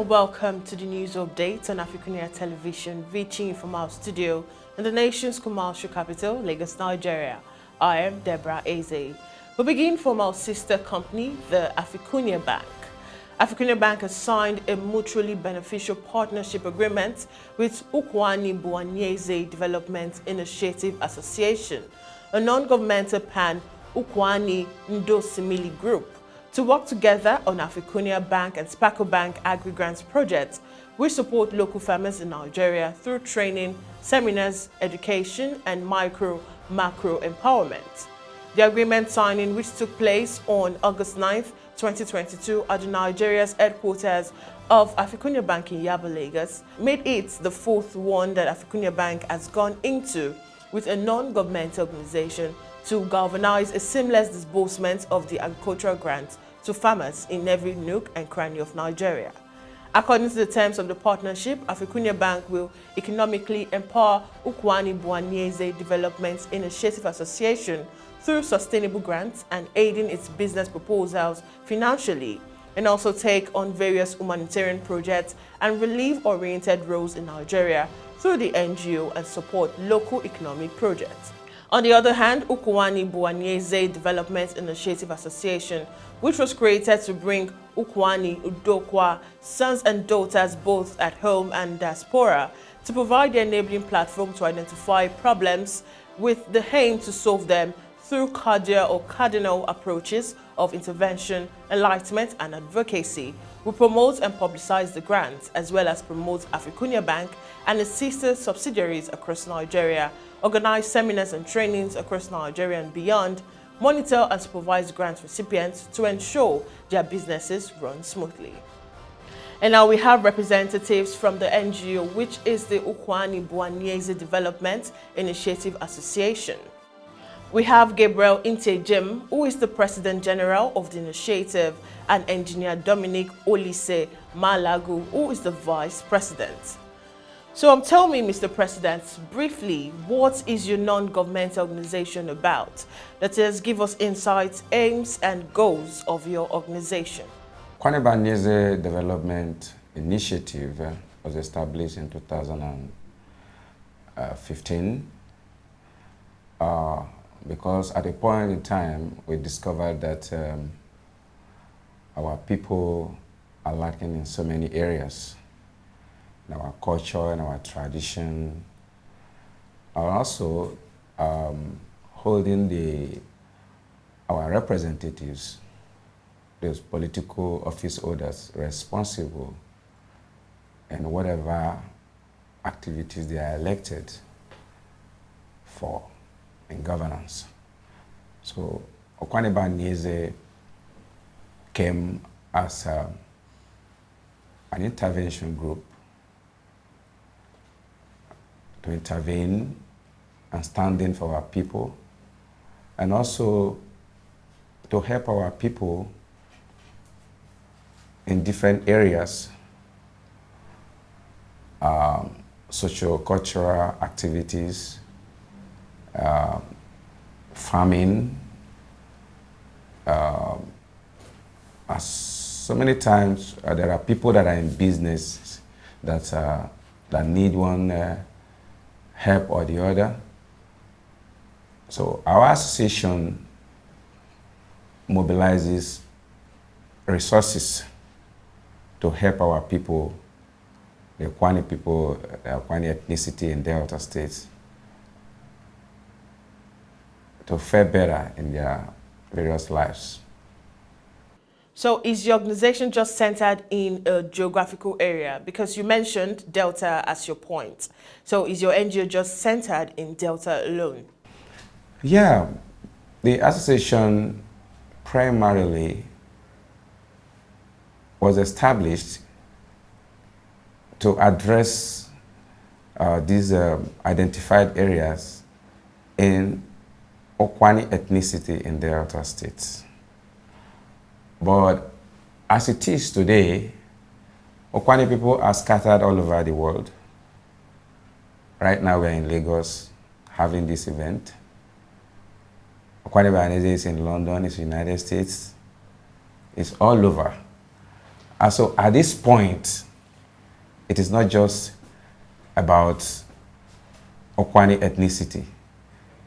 welcome to the news update on AFRICUNIA television, reaching you from our studio in the nation's commercial capital, Lagos, Nigeria. I am Deborah, Ezeh. We begin from our sister company, the AFRICUNIA Bank. AFRICUNIA Bank has signed a mutually beneficial partnership agreement with UKWUANI Development Initiative Association, a non-governmental pan-UKWUANI Ndosimili group, to work together on AFRICUNIA Bank and Sparkle Bank agri-grants projects, which support local farmers in Nigeria through training, seminars, education, and macro empowerment. The agreement signing, which took place on August 9, 2022 at Nigeria's headquarters of AFRICUNIA Bank in Yaba, Lagos, made it the fourth one that AFRICUNIA Bank has gone into with a non-governmental organization to galvanize a seamless disbursement of the agricultural grants to farmers in every nook and cranny of Nigeria. According to the terms of the partnership, AFRICUNIA Bank will economically empower UKWUANI Development Initiative Association through sustainable grants and aiding its business proposals financially, and also take on various humanitarian projects and relief-oriented roles in Nigeria through the NGO and support local economic projects. On the other hand, UKWUANI Development Initiative Association, which was created to bring UKWUANI Udokwa sons and daughters both at home and diaspora, to provide the enabling platform to identify problems with the aim to solve them through cardinal approaches of intervention, enlightenment, and advocacy. We promote and publicize the grants, as well as promote AFRICUNIA Bank and its sister subsidiaries across Nigeria, organize seminars and trainings across Nigeria and beyond, monitor and supervise grant recipients to ensure their businesses run smoothly. And now we have representatives from the NGO, which is the UKWUANI Development Initiative Association. We have Gabriel Intejim, who is the President General of the initiative, and Engineer Dominic Olise Malagu, who is the Vice President. So tell me, Mr. President, briefly, what is your non-governmental organization about? That is, give us insights, aims, and goals of your organization. ANIEZE Development Initiative was established in 2015 because at a point in time we discovered that our people are lacking in so many areas, in our culture and our tradition, and also holding our representatives, those political office holders, responsible in whatever activities they are elected for in governance. So ANIEZE came as an intervention group to intervene and stand in for our people, and also to help our people in different areas, socio-cultural activities, farming. As so many times there are people that are in business that need one help or the other. So our association mobilizes resources to help our people, the UKWUANI people, the UKWUANI ethnicity in Delta states, to fare better in their various lives. So is your organization just centered in a geographical area? Because you mentioned Delta as your point. So is your NGO just centered in Delta alone? Yeah, the association primarily was established to address these identified areas in UKWUANI ethnicity in Delta states. But as it is today, UKWUANI people are scattered all over the world. Right now we're in Lagos having this event. UKWUANI is in London, it's United States, it's all over. And so at this point, it is not just about UKWUANI ethnicity.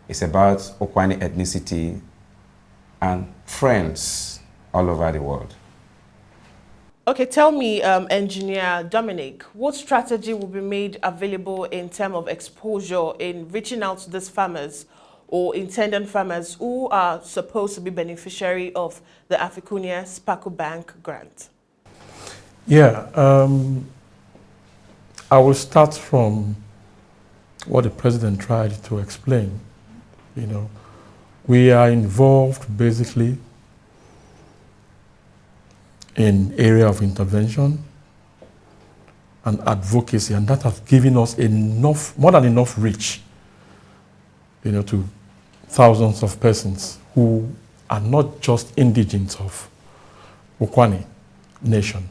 It's about UKWUANI ethnicity and friends all over the world. Okay, tell me, Engineer Dominic, what strategy will be made available in terms of exposure in reaching out to these farmers or intended farmers who are supposed to be beneficiary of the AFRICUNIA Sparkle Bank grant? Yeah, I will start from what the president tried to explain. You know, we are involved basically in area of intervention and advocacy, and that has given us enough, more than enough reach, you know, to thousands of persons who are not just indigents of UKWUANI nation,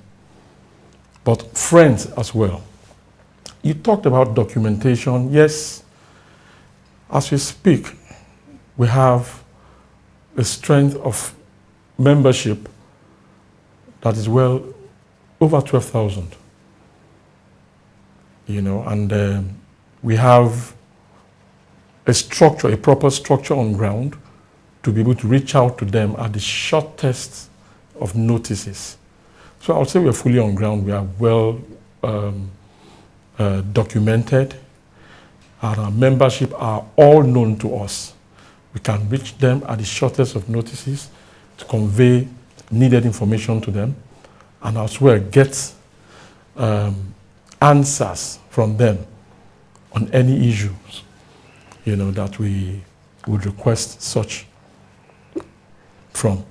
but friends as well. You talked about documentation. Yes, as we speak, we have a strength of membership that is well over 12,000, you know, and we have a structure, a proper structure on ground to be able to reach out to them at the shortest of notices. So I would say we are fully on ground. We are well documented, and our membership are all known to us. We can reach them at the shortest of notices to convey needed information to them, and as well get answers from them on any issues, you know, that we would request such from.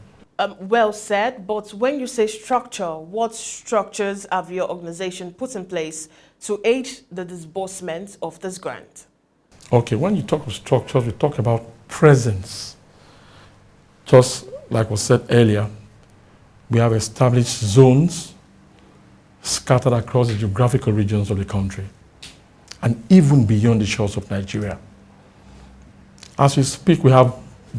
Well said, but when you say structure, what structures have your organization put in place to aid the disbursement of this grant? Okay, when you talk of structures, we talk about presence. Just like was said earlier, we have established zones scattered across the geographical regions of the country and even beyond the shores of Nigeria. As we speak, we have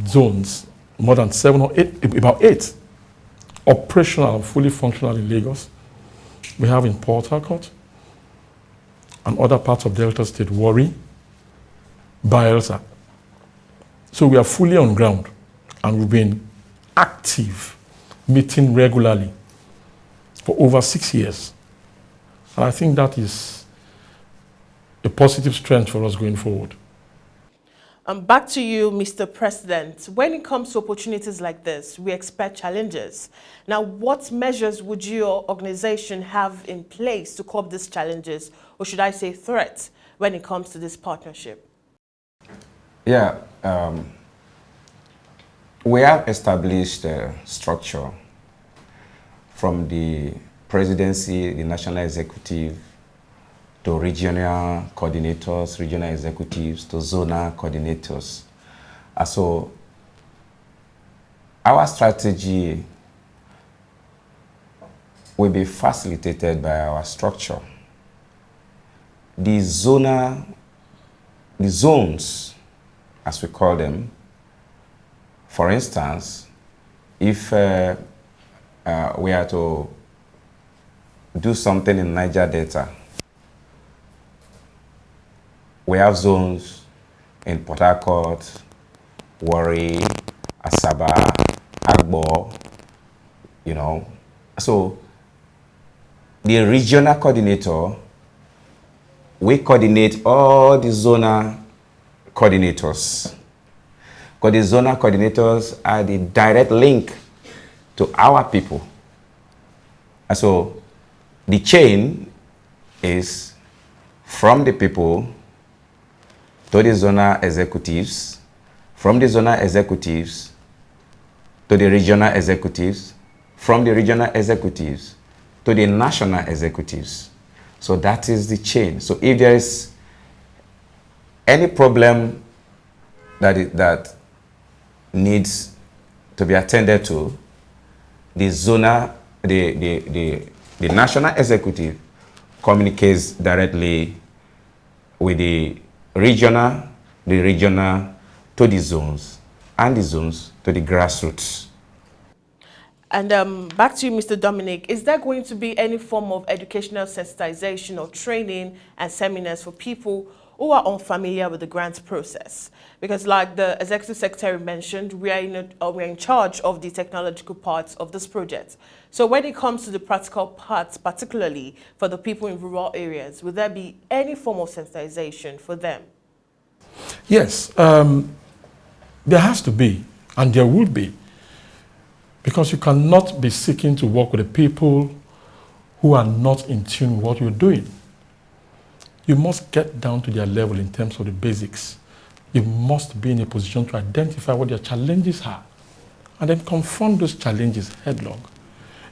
zones, more than 7 or 8, about 8, operational and fully functional in Lagos. We have in Port Harcourt and other parts of Delta State, Warri, Bayelsa. So we are fully on ground, and we've been active, meeting regularly for over 6 years. And I think that is a positive strength for us going forward. Back to you, Mr. President. When it comes to opportunities like this, we expect challenges. Now, what measures would your organization have in place to cope these challenges, or should I say threats, when it comes to this partnership? Yeah, we have established a structure from the presidency, the national executive, to regional coordinators, regional executives, to zonal coordinators. So our strategy will be facilitated by our structure. The zones, as we call them, for instance, if we are to do something in Niger Delta, we have zones in Port Harcourt, Warri, Asaba, Agbo, you know. So the regional coordinator, we coordinate all the zonal coordinators. Because the zonal coordinators are the direct link to our people. And so the chain is from the people to the zonal executives, from the zonal executives to the regional executives, from the regional executives to the national executives. So that is the chain. So if there is any problem that needs to be attended to, the national executive communicates directly with the regional to the zones, and the zones to the grassroots. And back to you, Mr. Dominic, is there going to be any form of educational sensitization or training and seminars for people who are unfamiliar with the grant process? Because like the Executive Secretary mentioned, we're in charge of the technological parts of this project. So when it comes to the practical parts, particularly for the people in rural areas, will there be any form of sensitization for them? Yes, there has to be, and there would be. Because you cannot be seeking to work with the people who are not in tune with what you're doing. You must get down to their level in terms of the basics. You must be in a position to identify what their challenges are and then confront those challenges headlong.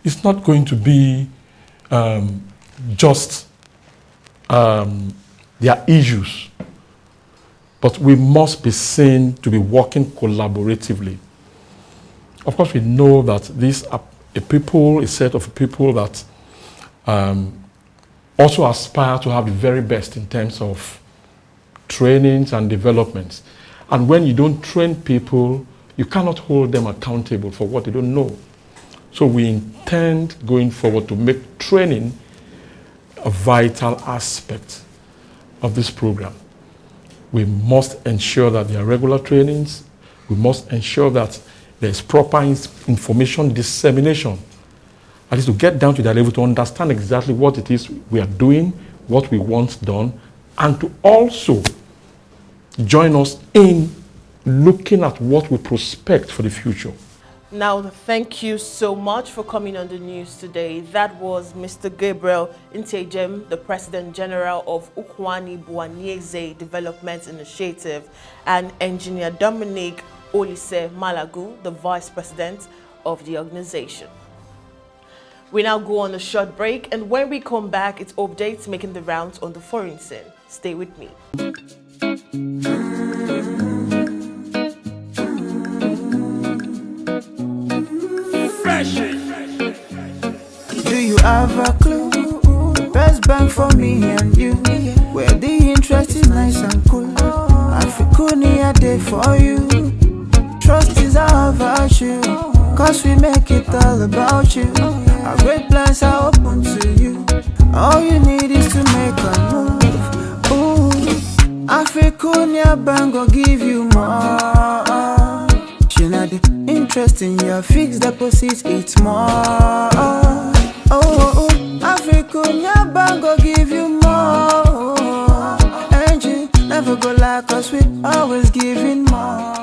It's not going to be just their issues, but we must be seen to be working collaboratively. Of course, we know that these are a set of people that also aspire to have the very best in terms of trainings and developments. And when you don't train people, you cannot hold them accountable for what they don't know. So we intend going forward to make training a vital aspect of this program. We must ensure that there are regular trainings. We must ensure that there's proper information dissemination. At least to get down to that level to understand exactly what it is we are doing, what we want done, and to also join us in looking at what we prospect for the future. Now, thank you so much for coming on the news today. That was Mr. Gabriel Intejem, the President General of ANIEZE Development Initiative, and Engineer Dominic Olise Malagu, the Vice President of the organization. We now go on a short break, and when we come back, it's updates making the rounds on the foreign scene. Stay with me. Fresh. Do you have a clue? Best bank for me and you, where the interest is nice and cool. AFRICUNIA day for you. Trust is our virtue, cause we make it all about you. Our great plans are open to you. All you need is to make a move. Ooh, AFRICUNIA bank will give you more. You know the interest in your fixed deposits, it's more. Oh, AFRICUNIA bank will give you more. And you never go like us, we always giving more.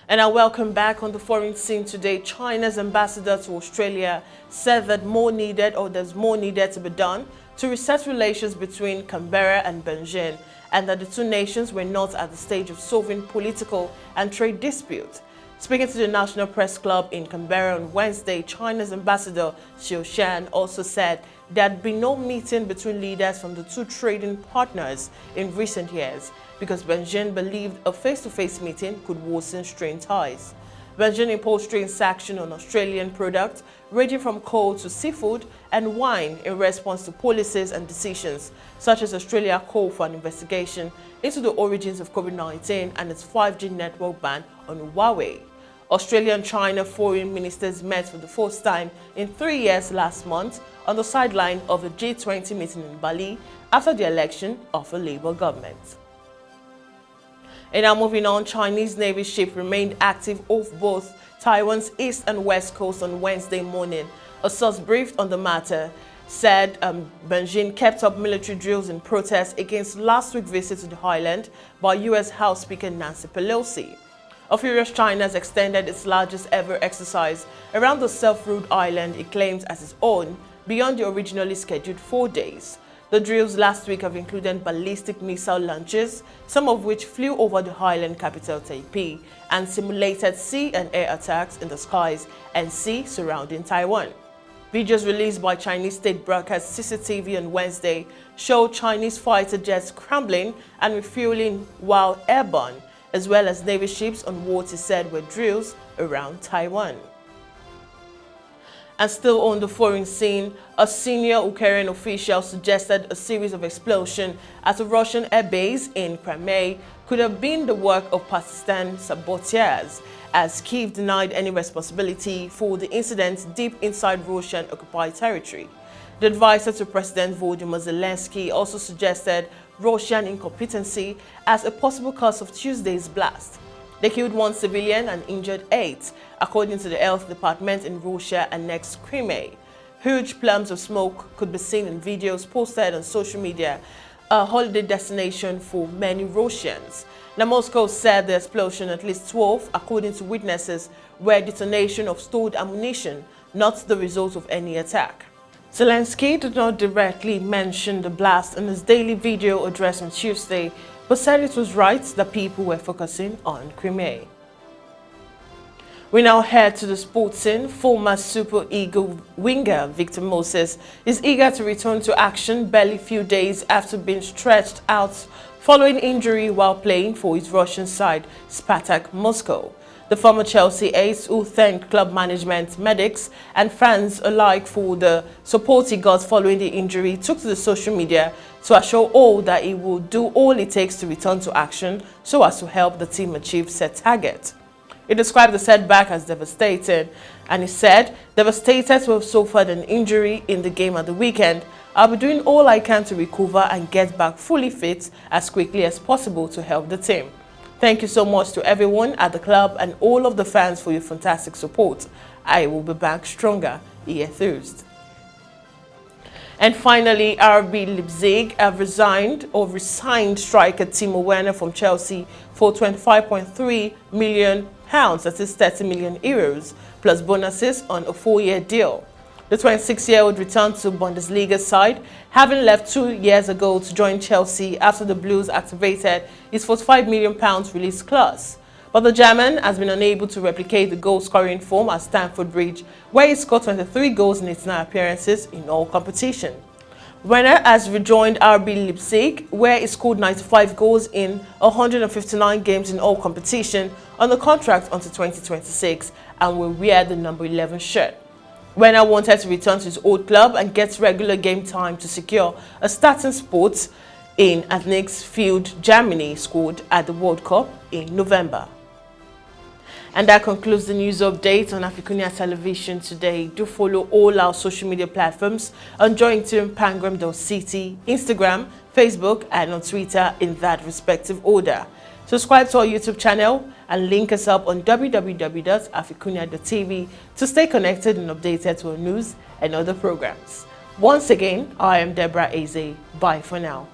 And I welcome back on the foreign scene today. China's ambassador to Australia said that there's more needed to be done to reset relations between Canberra and Beijing, and that the two nations were not at the stage of solving political and trade disputes. Speaking to the National Press Club in Canberra on Wednesday, China's ambassador Xiu Shan also said there had been no meeting between leaders from the two trading partners in recent years, because Beijing believed a face-to-face meeting could worsen strained ties. Beijing imposed trade sanctions on Australian products ranging from coal to seafood and wine in response to policies and decisions, such as Australia call for an investigation into the origins of COVID-19 and its 5G network ban on Huawei. Australia and China foreign ministers met for the first time in 3 years last month on the sideline of the G20 meeting in Bali after the election of a Labour government. And now moving on, Chinese Navy ship remained active off both Taiwan's east and west coast on Wednesday morning. A source briefed on the matter said Beijing kept up military drills in protest against last week's visit to the island by U.S. House Speaker Nancy Pelosi. A furious China has extended its largest ever exercise around the self-ruled island it claims as its own beyond the originally scheduled 4 days. The drills last week have included ballistic missile launches, some of which flew over the island capital Taipei, and simulated sea and air attacks in the skies and sea surrounding Taiwan. Videos released by Chinese state broadcast CCTV on Wednesday showed Chinese fighter jets scrambling and refueling while airborne, as well as Navy ships on what is said were drills around Taiwan. And still on the foreign scene, a senior Ukrainian official suggested a series of explosions at a Russian airbase in Crimea could have been the work of partisan saboteurs, as Kyiv denied any responsibility for the incident deep inside Russian-occupied territory. The advisor to President Volodymyr Zelensky also suggested Russian incompetency as a possible cause of Tuesday's blast. They killed 1 civilian and injured 8, according to the health department in Russia-annexed Crimea. Huge plumes of smoke could be seen in videos posted on social media, a holiday destination for many Russians. Now, Moscow said the explosion, at least 12, according to witnesses, were detonation of stored ammunition, not the result of any attack. Zelensky did not directly mention the blast in his daily video address on Tuesday, but said it was right that people were focusing on Crimea. We now head to the sports scene. Former Super Eagle winger Victor Moses is eager to return to action barely few days after being stretched out following injury while playing for his Russian side, Spartak Moscow. The former Chelsea ace, who thanked club management, medics and fans alike for the support he got following the injury, took to the social media to assure all that he will do all it takes to return to action so as to help the team achieve set target. He described the setback as devastating, and he said, "Devastated to have suffered an injury in the game at the weekend. I'll be doing all I can to recover and get back fully fit as quickly as possible to help the team. Thank you so much to everyone at the club and all of the fans for your fantastic support. I will be back stronger," he enthused. And finally, RB Leipzig have resigned striker Timo Werner from Chelsea for £25.3 million, that is 30 million euros, plus bonuses on a 4-year deal. The 26-year-old returned to Bundesliga side, having left 2 years ago to join Chelsea after the Blues activated his £45 million release clause. But the German has been unable to replicate the goal-scoring form at Stamford Bridge, where he scored 23 goals in 89 appearances in all competition. Werner has rejoined RB Leipzig, where he scored 95 goals in 159 games in all competition, on a contract until 2026, and will wear the number 11 shirt. Werner wanted to return to his old club and get regular game time to secure a starting spot in ANIEZE field Germany squad at the World Cup in November. And that concludes the news update on AFRICUNIA television today. Do follow all our social media platforms on jointeampangram.ct, Instagram, Facebook, and on Twitter in that respective order. Subscribe to our YouTube channel and link us up on www.africunia.tv to stay connected and updated to our news and other programs. Once again, I am Deborah Ezeh. Bye for now.